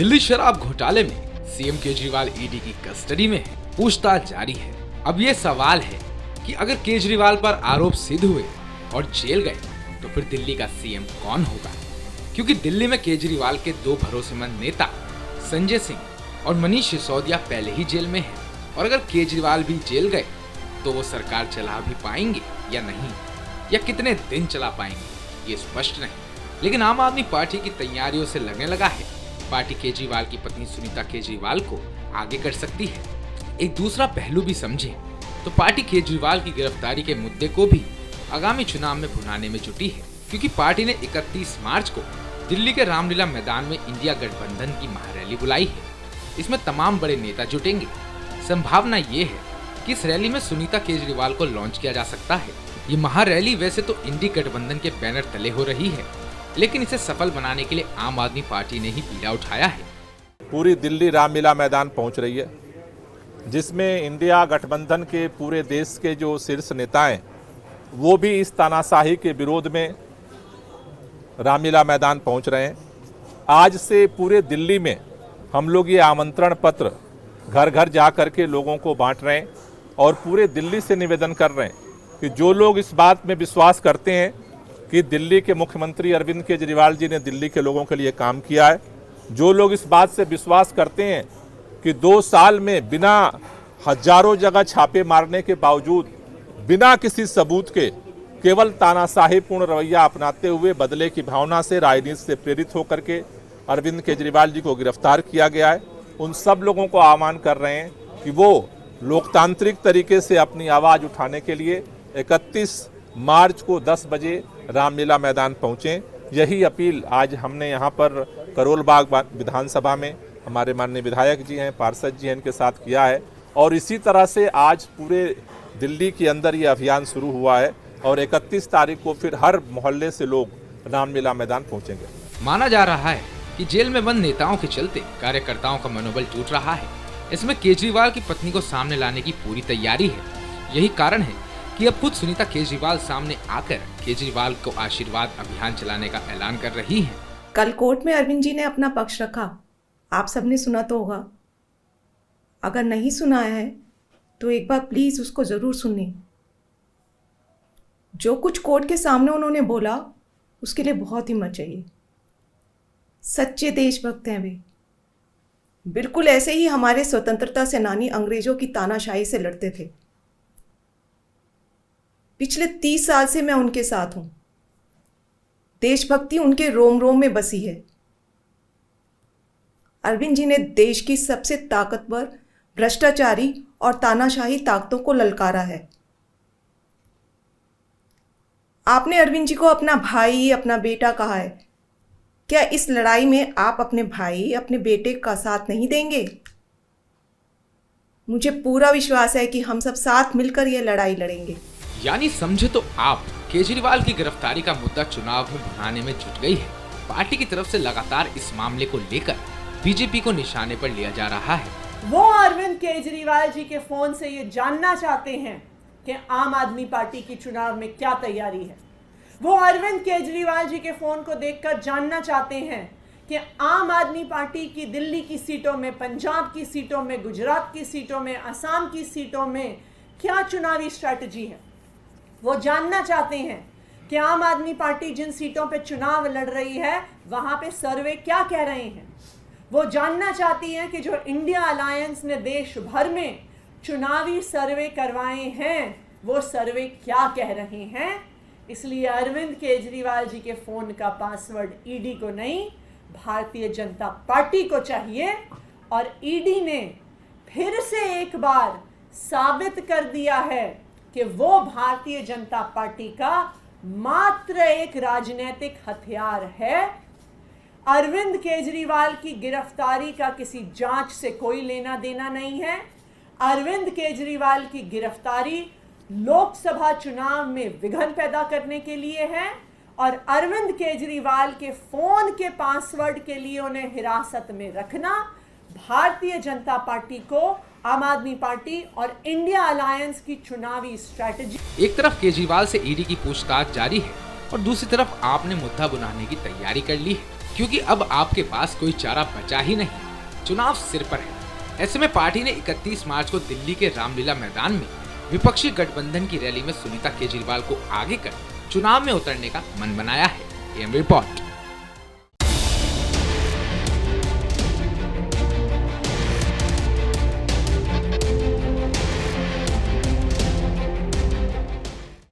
दिल्ली शराब घोटाले में सीएम केजरीवाल ईडी की कस्टडी में है, पूछताछ जारी है। अब ये सवाल है कि अगर केजरीवाल पर आरोप सिद्ध हुए और जेल गए तो फिर दिल्ली का सीएम कौन होगा, क्योंकि दिल्ली में केजरीवाल के दो भरोसेमंद नेता संजय सिंह और मनीष सिसोदिया पहले ही जेल में हैं, और अगर केजरीवाल भी जेल गए तो वो सरकार चला भी पाएंगे या नहीं, या कितने दिन चला पाएंगे ये स्पष्ट नहीं। लेकिन आम आदमी पार्टी की तैयारियों से लगने लगा है पार्टी केजरीवाल की पत्नी सुनीता केजरीवाल को आगे कर सकती है। एक दूसरा पहलू भी समझे तो पार्टी केजरीवाल की गिरफ्तारी के मुद्दे को भी आगामी चुनाव में भुनाने में जुटी है, क्योंकि पार्टी ने 31 मार्च को दिल्ली के रामलीला मैदान में इंडिया गठबंधन की महारैली बुलाई है। इसमें तमाम बड़े नेता जुटेंगे। संभावना ये है कि इस रैली में सुनीता केजरीवाल को लॉन्च किया जा सकता है। ये महारैली वैसे तो इंडी गठबंधन के बैनर तले हो रही है, लेकिन इसे सफल बनाने के लिए आम आदमी पार्टी ने ही बीड़ा उठाया है। पूरी दिल्ली रामलीला मैदान पहुंच रही है, जिसमें इंडिया गठबंधन के पूरे देश के जो शीर्ष नेता हैं वो भी इस तानाशाही के विरोध में रामलीला मैदान पहुंच रहे हैं। आज से पूरे दिल्ली में हम लोग ये आमंत्रण पत्र घर घर जा कर के लोगों को बांट रहे हैं और पूरे दिल्ली से निवेदन कर रहे हैं कि जो लोग इस बात में विश्वास करते हैं कि दिल्ली के मुख्यमंत्री अरविंद केजरीवाल जी ने दिल्ली के लोगों के लिए काम किया है, जो लोग इस बात से विश्वास करते हैं कि 2 साल में बिना हजारों जगह छापे मारने के बावजूद बिना किसी सबूत के केवल तानाशाहीपूर्ण रवैया अपनाते हुए बदले की भावना से राजनीति से प्रेरित होकर के अरविंद केजरीवाल जी को गिरफ्तार किया गया है, उन सब लोगों को आह्वान कर रहे हैं कि वो लोकतांत्रिक तरीके से अपनी आवाज़ उठाने के लिए 31 मार्च को 10 बजे रामलीला मैदान पहुँचें। यही अपील आज हमने यहाँ पर करोल बाग विधानसभा में हमारे माननीय विधायक जी हैं, पार्षद जी हैं, इनके साथ किया है, और इसी तरह से आज पूरे दिल्ली के अंदर ये अभियान शुरू हुआ है और 31 तारीख को फिर हर मोहल्ले से लोग रामलीला मैदान पहुँचेंगे। माना जा रहा है कि जेल में बंद नेताओं के चलते कार्यकर्ताओं का मनोबल टूट रहा है। इसमें केजरीवाल की पत्नी को सामने लाने की पूरी तैयारी है। यही कारण है कि अब खुद सुनीता केजरीवाल सामने आकर केजरीवाल को आशीर्वाद अभियान चलाने का ऐलान कर रही हैं। कल कोर्ट में अरविंद जी ने अपना पक्ष रखा, आप सबने सुना तो होगा। अगर नहीं सुना है तो एक बार प्लीज उसको जरूर सुनिए। जो कुछ कोर्ट के सामने उन्होंने बोला उसके लिए बहुत हिम्मत चाहिए। सच्चे देशभक्त हैं वे। बिल्कुल ऐसे ही हमारे स्वतंत्रता सेनानी अंग्रेजों की तानाशाही से लड़ते थे। पिछले 30 साल से मैं उनके साथ हूं। देशभक्ति उनके रोम रोम में बसी है। अरविंद जी ने देश की सबसे ताकतवर, भ्रष्टाचारी और तानाशाही ताकतों को ललकारा है। आपने अरविंद जी को अपना भाई, अपना बेटा कहा है। क्या इस लड़ाई में आप अपने भाई, अपने बेटे का साथ नहीं देंगे? मुझे पूरा विश्वास है कि हम सब साथ मिलकर यह लड़ाई लड़ेंगे। यानी समझे तो आप, केजरीवाल की गिरफ्तारी का मुद्दा चुनाव में भुनाने में जुट गई है। पार्टी की तरफ से लगातार इस मामले को लेकर बीजेपी को निशाने पर लिया जा रहा है। वो अरविंद केजरीवाल जी के फोन से ये जानना चाहते हैं कि आम आदमी पार्टी की चुनाव में क्या तैयारी है। वो अरविंद केजरीवाल जी के फोन को देखकर जानना चाहते हैं कि आम आदमी पार्टी की दिल्ली की सीटों में, पंजाब की सीटों में, गुजरात की सीटों में, असम की सीटों में क्या चुनावी स्ट्रैटेजी है। वो जानना चाहते हैं कि आम आदमी पार्टी जिन सीटों पे चुनाव लड़ रही है वहां पे सर्वे क्या कह रहे हैं। वो जानना चाहती हैं कि जो इंडिया अलायंस ने देश भर में चुनावी सर्वे करवाए हैं वो सर्वे क्या कह रहे हैं। इसलिए अरविंद केजरीवाल जी के फोन का पासवर्ड ईडी को नहीं, भारतीय जनता पार्टी को चाहिए। और ईडी ने फिर से एक बार साबित कर दिया है कि वो भारतीय जनता पार्टी का मात्र एक राजनीतिक हथियार है। अरविंद केजरीवाल की गिरफ्तारी का किसी जांच से कोई लेना देना नहीं है। अरविंद केजरीवाल की गिरफ्तारी लोकसभा चुनाव में विघ्न पैदा करने के लिए है और अरविंद केजरीवाल के फोन के पासवर्ड के लिए उन्हें हिरासत में रखना भारतीय जनता पार्टी को, आम आदमी पार्टी और इंडिया अलायंस की चुनावी स्ट्रैटेजी। एक तरफ केजरीवाल से ईडी की पूछताछ जारी है और दूसरी तरफ आपने मुद्दा बुनाने की तैयारी कर ली है। क्योंकि अब आपके पास कोई चारा बचा ही नहीं, चुनाव सिर पर है। ऐसे में पार्टी ने 31 मार्च को दिल्ली के रामलीला मैदान में विपक्षी गठबंधन की रैली में सुनीता केजरीवाल को आगे कर चुनाव में उतरने का मन बनाया है। M report.